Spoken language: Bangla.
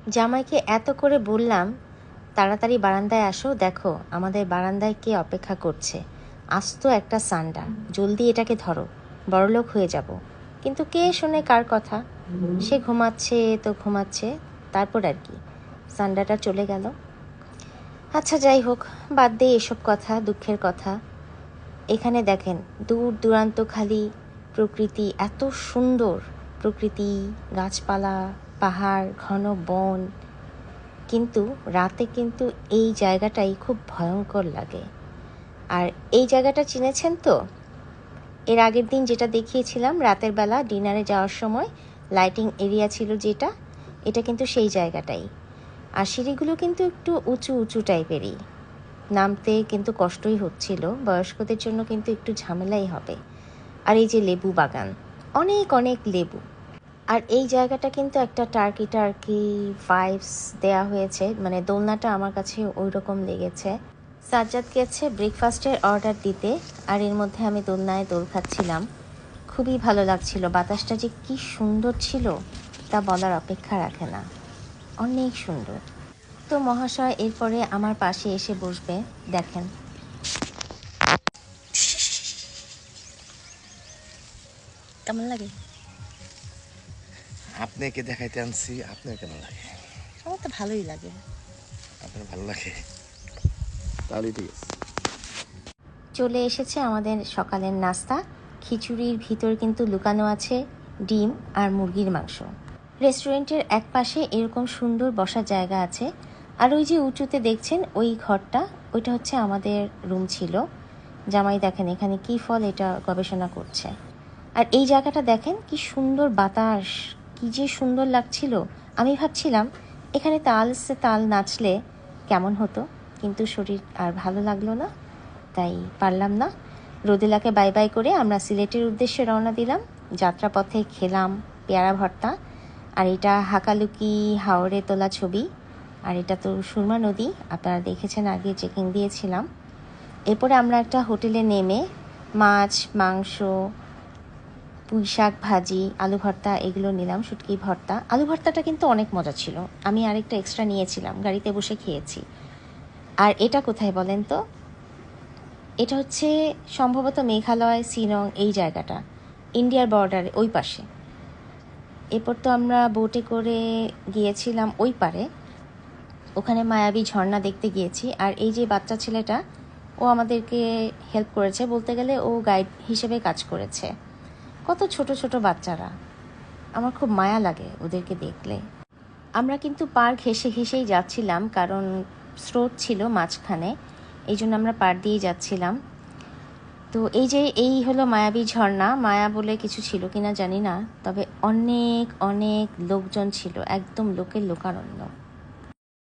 জামাইকে এত করে বললাম তাড়াতাড়ি বারান্দায় আসো, দেখো আমাদের বারান্দায় কে অপেক্ষা করছে, আস্ত একটা সান্ডা, জলদি এটাকে ধরো, বড়লোক হয়ে যাব। কিন্তু কে শোনে কার কথা, সে ঘুমাচ্ছে তো ঘুমাচ্ছে। তারপর আর কি, সান্ডাটা চলে গেল। আচ্ছা যাই হোক, বাদ দিয়ে এসব কথা, দুঃখের কথা। এখানে দেখেন দূর দূরান্ত খালি প্রকৃতি, এত সুন্দর প্রকৃতি, গাছপালা, পাহাড়, ঘন বন। কিন্তু রাতে কিন্তু এই জায়গাটাই খুব ভয়ঙ্কর লাগে। আর এই জায়গাটা চিনেছেন তো? এর আগের দিন যেটা দেখিয়েছিলাম রাতের বেলা ডিনারে যাওয়ার সময় লাইটিং এরিয়া ছিল যেটা, এটা কিন্তু সেই জায়গাটাই। আর সিঁড়িগুলো কিন্তু একটু উঁচু উঁচু টাইপেরই, নামতে কিন্তু কষ্টই হচ্ছিল, বয়স্কদের জন্য কিন্তু একটু ঝামেলাই হবে। আর এই যে লেবু বাগান, অনেক অনেক লেবু। আর এই জায়গাটা কিন্তু একটা টার্কি টার্কি ভাইবস দেয়া হয়েছে, মানে দোলনাটা আমার কাছে ওই রকম লেগেছে। সাজ্জাদ গেছে ব্রেকফাস্টের অর্ডার দিতে, আর এর মধ্যে আমি দোলনায় দোল খাচ্ছিলাম। খুবই ভালো লাগছিল, বাতাসটা যে কি সুন্দর ছিল তা বলার অপেক্ষা রাখে না, অনেক সুন্দর। তো মহাশয় এরপরে আমার পাশে এসে বসবে, দেখেন। কেমন লাগে? আপনাকে দেখাইতে আনছি, আপনার কেমন লাগে? আমার তো ভালোই লাগে। আপনার ভালো লাগে? তাহলে ঠিক আছে। চলে এসেছে আমাদের সকালের নাস্তা। খিচুড়ির ভিতর কিন্তু লুকানো আছে ডিম আর মুরগির মাংস। রেস্টুরেন্টের এক পাশে এরকম সুন্দর বসার জায়গা আছে। আর ওই যে উঁচুতে দেখছেন ওই ঘরটা, ওইটা হচ্ছে আমাদের রুম ছিল। জামাই দেখেন এখানে কী ফল এটা গবেষণা করছে। আর এই জায়গাটা দেখেন কি সুন্দর বাতাস, কি যে সুন্দর লাগছিল। আমি ভাবছিলাম এখানে তাল নাচলে কেমন হতো, কিন্তু শরীর আর ভালো লাগলো না, তাই পারলাম না। রোদেলাকে বাই বাই করে আমরা সিলেটের উদ্দেশ্যে রওনা দিলাম। যাত্রাপথে খেলাম পেয়ারা ভর্তা, আর এটা হাকালুকি হাওরে তোলা ছবি। আর এটা তো সুরমা নদী, আপনারা দেখেছেন, আগে চেকিং দিয়েছিলাম। এরপরে আমরা একটা হোটেলে নেমে মাছ, মাংস, পুঁই শাক ভাজি, আলু ভর্তা এগুলো নিলাম, শুটকি ভর্তা। আলু ভর্তাটা কিন্তু অনেক মজা ছিল, আমি আরেকটা এক্সট্রা নিয়েছিলাম, গাড়িতে বসে খেয়েছি। আর এটা কোথায় বলেন তো? এটা হচ্ছে সম্ভবত মেঘালয়, শিলং, এই জায়গাটা ইন্ডিয়ার বর্ডারে ওই পাশে। এরপর তো আমরা বোটে করে গিয়েছিলাম ওই পারে, ওখানে মায়াবী ঝর্ণা দেখতে গিয়েছি। আর এই যে বাচ্চা ছেলেটা, ও আমাদেরকে হেল্প করেছে, বলতে গেলে ও গাইড হিসেবে কাজ করেছে। কত ছোট ছোট বাচ্চারা, আমার খুব মায়া লাগে ওদেরকে দেখলে। আমরা কিন্তু পার ঘেঁষে ঘেঁষেই যাচ্ছিলাম, কারণ স্রোত ছিল মাঝখানে, এই জন্য আমরা পার দিয়েই যাচ্ছিলাম। তো এই যে এই হলো মায়াবী ঝর্ণা। মায়া বলে কিছু ছিল কিনা জানি না, তবে অনেক অনেক লোকজন ছিল, একদম লোকের লোকারণ্য।